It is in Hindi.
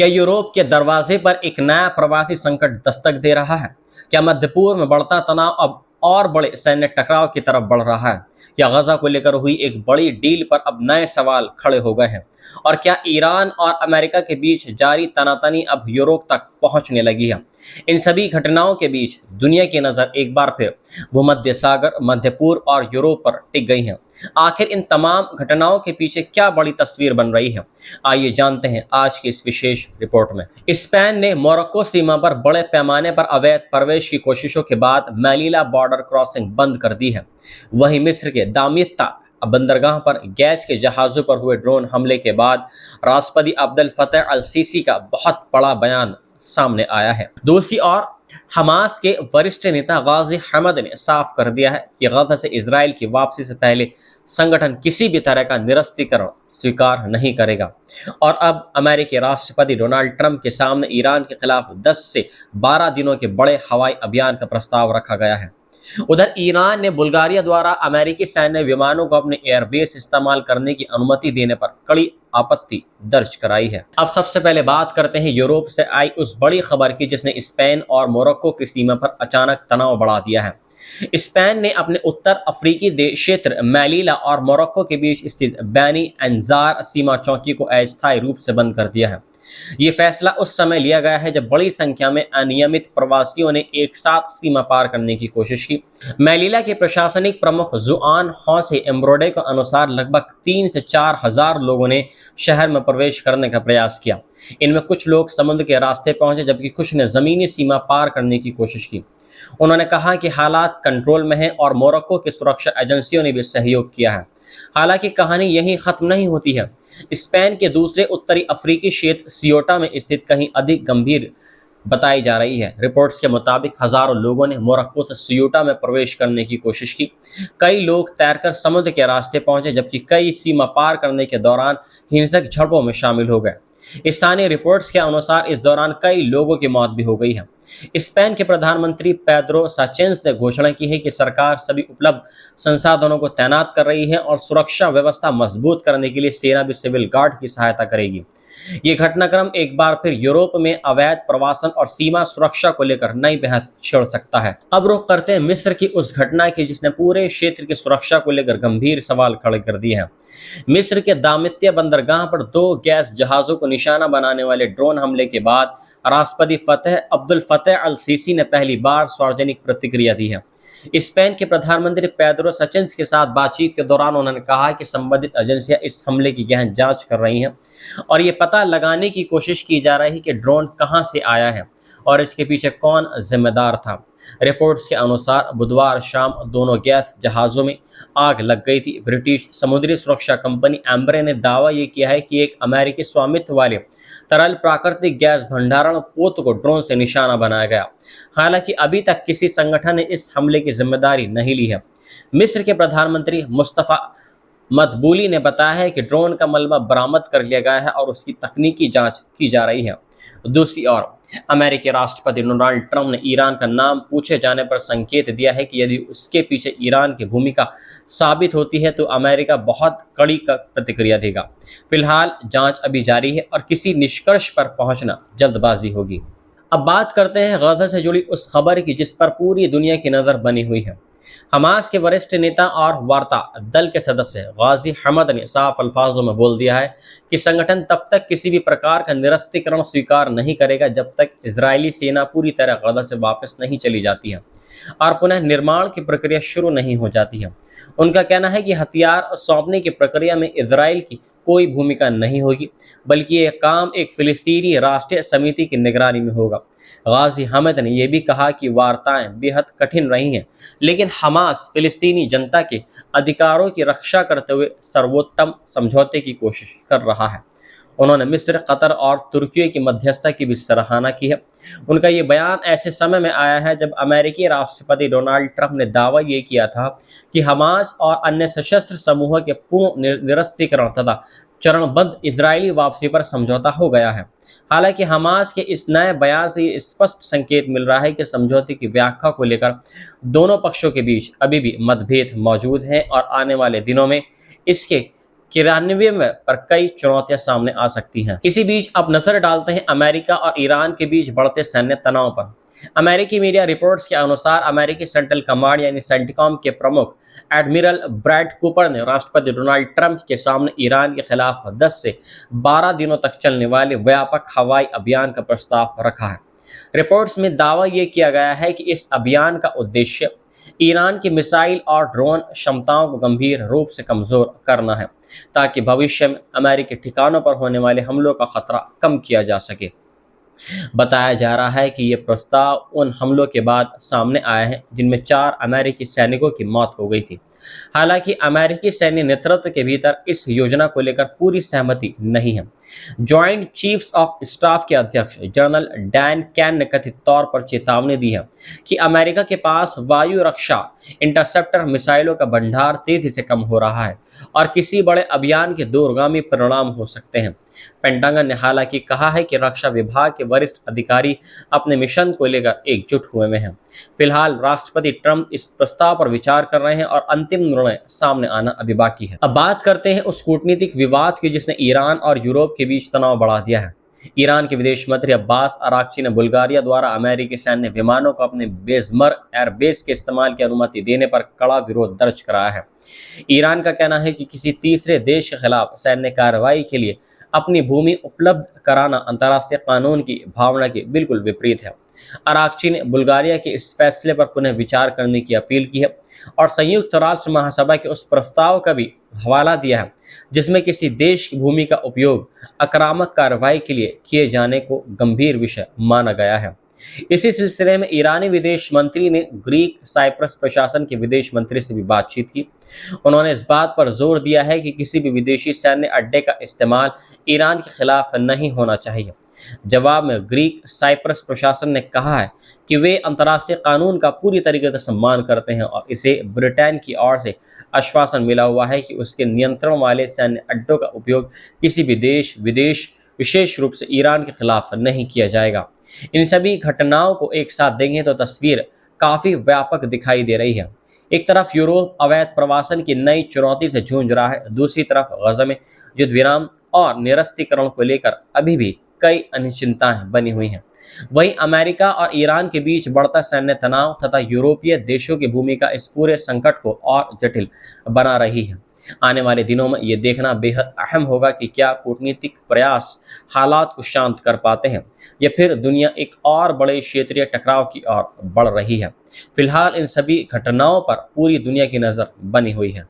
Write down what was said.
क्या यूरोप के दरवाजे पर एक नया प्रवासी संकट दस्तक दे रहा है? क्या मध्य पूर्व में बढ़ता तनाव अब और बड़े सैन्य टकराव की तरफ बढ़ रहा है? क्या गजा को लेकर हुई एक बड़ी डील पर अब नए सवाल खड़े हो गए हैं? और क्या ईरान और अमेरिका के बीच जारी तनातनी अब यूरोप तक पहुंचने लगी है? इन सभी घटनाओं के बीच दुनिया की नज़र एक बार फिर भूमध्य सागर, मध्य पूर्व और यूरोप पर टिक गई है। आखिर इन तमाम घटनाओं के पीछे क्या बड़ी तस्वीर बन रही है? आइए जानते हैं आज की इस विशेष रिपोर्ट में। स्पेन ने मोरक्को सीमा पर बड़े पैमाने पर अवैध प्रवेश की कोशिशों के बाद मेलीला बॉर्डर क्रॉसिंग बंद कर दी है। वहीं मिस्र के दामियता बंदरगाह पर गैस के जहाज़ों पर हुए ड्रोन हमले के बाद राष्ट्रपति अब्दुल फतेह अल सीसी का बहुत बड़ा बयान सामने आया है। दूसरी ओर हमास के वरिष्ठ नेता गाजी हमद ने साफ कर दिया है कि गजा से इजराइल की वापसी से पहले संगठन किसी भी तरह का निरस्त्रीकरण स्वीकार नहीं करेगा। और अब अमेरिकी राष्ट्रपति डोनाल्ड ट्रंप के सामने ईरान के खिलाफ 10 से 12 दिनों के बड़े हवाई अभियान का प्रस्ताव रखा गया है। उधर ईरान ने बुल्गारिया द्वारा अमेरिकी सैन्य विमानों को अपने एयरबेस इस्तेमाल करने की अनुमति देने पर कड़ी आपत्ति दर्ज कराई है। अब सबसे पहले बात करते हैं यूरोप से आई उस बड़ी खबर की जिसने स्पेन और मोरक्को की सीमा पर अचानक तनाव बढ़ा दिया है। स्पेन ने अपने उत्तर अफ्रीकी क्षेत्र मेलीला और मोरक्को के बीच स्थित बैनी एंजार सीमा चौकी को अस्थायी रूप से बंद कर दिया है। ये फैसला उस समय लिया गया है जब बड़ी संख्या में अनियमित प्रवासियों ने एक साथ सीमा पार करने की कोशिश की। मेलीला के प्रशासनिक प्रमुख जुआन हौसे एम्ब्रोडे के अनुसार लगभग 3 से 4 हजार लोगों ने शहर में प्रवेश करने का प्रयास किया। इनमें कुछ लोग समुद्र के रास्ते पहुंचे जबकि कुछ ने जमीनी सीमा पार करने की कोशिश की। उन्होंने कहा कि हालात कंट्रोल में हैं और मोरक्को की सुरक्षा एजेंसियों ने भी सहयोग किया है। हालांकि कहानी यहीं खत्म नहीं होती है। स्पेन के दूसरे उत्तरी अफ्रीकी क्षेत्र सियोटा में स्थित कहीं अधिक गंभीर बताई जा रही है। रिपोर्ट्स के मुताबिक हजारों लोगों ने मोरक्को से सियोटा में प्रवेश करने की कोशिश की। कई लोग तैरकर समुद्र के रास्ते पहुंचे जबकि कई सीमा पार करने के दौरान हिंसक झड़पों में शामिल हो गए। स्थानीय रिपोर्ट्स के अनुसार इस दौरान कई लोगों की मौत भी हो गई है। स्पेन के प्रधानमंत्री पेड्रो साचेंस ने घोषणा की है कि सरकार सभी उपलब्ध संसाधनों को तैनात कर रही है और सुरक्षा व्यवस्था मजबूत करने के लिए सेना भी सिविल गार्ड की सहायता करेगी। ये घटनाक्रम एक बार फिर यूरोप में अवैध प्रवासन और सीमा सुरक्षा को लेकर नई बहस छेड़ सकता है। अब रुख करते हैं मिस्र की उस घटना की जिसने पूरे क्षेत्र की सुरक्षा को लेकर गंभीर सवाल खड़े कर दिए हैं। मिस्र के दामित्य बंदरगाह पर 2 गैस जहाजों को निशाना बनाने वाले ड्रोन हमले के बाद राष्ट्रपति अब्दुल फतेह अल सीसी ने पहली बार सार्वजनिक प्रतिक्रिया दी है। स्पेन के प्रधानमंत्री पेड्रो साचेंस के साथ बातचीत के दौरान उन्होंने कहा कि संबंधित एजेंसियां इस हमले की गहन जांच कर रही हैं और ये पता लगाने की कोशिश की जा रही है कि ड्रोन कहां से आया है और इसके पीछे कौन जिम्मेदार था। रिपोर्ट्स के अनुसार बुधवार शाम दोनों गैस जहाज़ों में आग लग गई थी। ब्रिटिश समुद्री सुरक्षा कंपनी एम्ब्रे ने दावा ये किया है कि एक अमेरिकी स्वामित्व वाले तरल प्राकृतिक गैस भंडारण पोत को ड्रोन से निशाना बनाया गया। हालांकि अभी तक किसी संगठन ने इस हमले की जिम्मेदारी नहीं ली है। मिस्र के प्रधानमंत्री मुस्तफा मदबूली ने बताया है कि ड्रोन का मलबा बरामद कर लिया गया है और उसकी तकनीकी जांच की जा रही है। दूसरी ओर अमेरिकी राष्ट्रपति डोनाल्ड ट्रंप ने ईरान का नाम पूछे जाने पर संकेत दिया है कि यदि उसके पीछे ईरान की भूमिका साबित होती है तो अमेरिका बहुत कड़ी प्रतिक्रिया देगा। फिलहाल जांच अभी जारी है और किसी निष्कर्ष पर पहुंचना जल्दबाजी होगी। अब बात करते हैं गजा से जुड़ी उस खबर की जिस पर पूरी दुनिया की नज़र बनी हुई है। हमास के वरिष्ठ नेता और वार्ता दल के सदस्य गाजी हमद ने साफ अल्फाजों में बोल दिया है कि संगठन तब तक किसी भी प्रकार का निरस्त्रीकरण स्वीकार नहीं करेगा जब तक इजरायली सेना पूरी तरह गजा से वापस नहीं चली जाती है और पुनः निर्माण की प्रक्रिया शुरू नहीं हो जाती है। उनका कहना है कि हथियार सौंपने की प्रक्रिया में इजराइल की कोई भूमिका नहीं होगी बल्कि यह काम एक फिलिस्तीनी राष्ट्रीय समिति की निगरानी में होगा। गाजी हमद ने यह भी कहा कि वार्ताएं बेहद कठिन रही हैं लेकिन हमास फिलिस्तीनी जनता के अधिकारों की रक्षा करते हुए सर्वोत्तम समझौते की कोशिश कर रहा है। उन्होंने मिस्र, कतर और तुर्की की मध्यस्थता की भी सराहना की है। उनका ये बयान ऐसे समय में आया है जब अमेरिकी राष्ट्रपति डोनाल्ड ट्रंप ने दावा ये किया था कि हमास और अन्य सशस्त्र समूहों के पूर्ण निरस्त्रीकरण तथा चरणबद्ध इजरायली वापसी पर समझौता हो गया है। हालांकि हमास के इस नए बयान से ये स्पष्ट संकेत मिल रहा है कि समझौते की व्याख्या को लेकर दोनों पक्षों के बीच अभी भी मतभेद मौजूद हैं और आने वाले दिनों में इसके क्रियान्वयन पर कई चुनौतियां सामने आ सकती हैं। इसी बीच अब नजर डालते हैं अमेरिका और ईरान के बीच बढ़ते सैन्य तनाव पर। अमेरिकी मीडिया रिपोर्ट्स के अनुसार अमेरिकी सेंट्रल कमांड यानी सेंटिकॉम के प्रमुख एडमिरल ब्रैड कूपर ने राष्ट्रपति डोनाल्ड ट्रंप के सामने ईरान के खिलाफ 10 से 12 दिनों तक चलने वाले व्यापक हवाई अभियान का प्रस्ताव रखा है। रिपोर्ट्स में दावा यह किया गया है कि इस अभियान का उद्देश्य ईरान की मिसाइल और ड्रोन क्षमताओं को गंभीर रूप से कमजोर करना है, ताकि भविष्य में अमेरिकी ठिकानों पर होने वाले हमलों का खतरा कम किया जा सके। बताया जा रहा है कि ये प्रस्ताव उन हमलों के बाद सामने आया है जिनमें 4 अमेरिकी सैनिकों की मौत हो गई थी। हालांकि अमेरिकी सैन्य नेतृत्व के भीतर इस योजना को लेकर पूरी सहमति नहीं है। जॉइंट चीफ्स ऑफ स्टाफ के अध्यक्ष जनरल डैन कैन ने कथित तौर पर चेतावनी दी है कि अमेरिका के पास वायु रक्षा इंटरसेप्टर मिसाइलों का भंडार तेजी से कम हो रहा है और किसी बड़े अभियान के दूरगामी परिणाम हो सकते हैं। पेंटागन ने हालांकि कहा है कि रक्षा विभाग के वरिष्ठ अधिकारी अपने मिशन को लेकर एकजुट हुए हैं। फिलहाल राष्ट्रपति ट्रंप इस प्रस्ताव पर विचार कर रहे हैं और अंतिम निर्णय सामने आना अभी बाकी है। अब बात करते हैं उस कूटनीतिक विवाद की जिसने ईरान और यूरोप के बीच तनाव बढ़ा दिया है। ईरान के विदेश मंत्री अब्बास अराक्ची ने बुल्गारिया द्वारा अमेरिकी सैन्य विमानों को अपने बेजमर एयरबेस के इस्तेमाल की अनुमति देने पर कड़ा विरोध दर्ज कराया है। ईरान का कहना है कि किसी तीसरे देश के खिलाफ सैन्य कार्रवाई के लिए अपनी भूमि उपलब्ध कराना अंतर्राष्ट्रीय कानून की भावना के बिल्कुल विपरीत है। अराक्ची ने बुल्गारिया के इस फैसले पर पुनः विचार करने की अपील की है और संयुक्त राष्ट्र महासभा के उस प्रस्ताव का भी हवाला दिया है जिसमें किसी देश की भूमि का उपयोग आक्रामक कार्रवाई के लिए किए जाने को गंभीर विषय माना गया है। इसी सिलसिले में ईरानी विदेश मंत्री ने ग्रीक साइप्रस प्रशासन के विदेश मंत्री से भी बातचीत की। उन्होंने इस बात पर जोर दिया है कि किसी भी विदेशी सैन्य अड्डे का इस्तेमाल ईरान के खिलाफ नहीं होना चाहिए। जवाब में ग्रीक साइप्रस प्रशासन ने कहा है कि वे अंतर्राष्ट्रीय कानून का पूरी तरीके से सम्मान करते हैं और इसे ब्रिटेन की ओर से आश्वासन मिला हुआ है कि उसके नियंत्रण वाले सैन्य अड्डों का उपयोग किसी भी देश विदेश विशेष रूप से ईरान के खिलाफ नहीं किया जाएगा। इन सभी घटनाओं को एक साथ देखें तो तस्वीर काफी व्यापक दिखाई दे रही है। एक तरफ यूरोप अवैध प्रवासन की नई चुनौती से जूझ रहा है, दूसरी तरफ गजा में युद्ध विराम और निरस्त्रीकरण को लेकर अभी भी कई अनिश्चितताएं बनी हुई हैं। वहीं अमेरिका और ईरान के बीच बढ़ता सैन्य तनाव तथा यूरोपीय देशों की भूमिका इस पूरे संकट को और जटिल बना रही है। आने वाले दिनों में ये देखना बेहद अहम होगा कि क्या कूटनीतिक प्रयास हालात को शांत कर पाते हैं या फिर दुनिया एक और बड़े क्षेत्रीय टकराव की ओर बढ़ रही है। फिलहाल इन सभी घटनाओं पर पूरी दुनिया की नज़र बनी हुई है।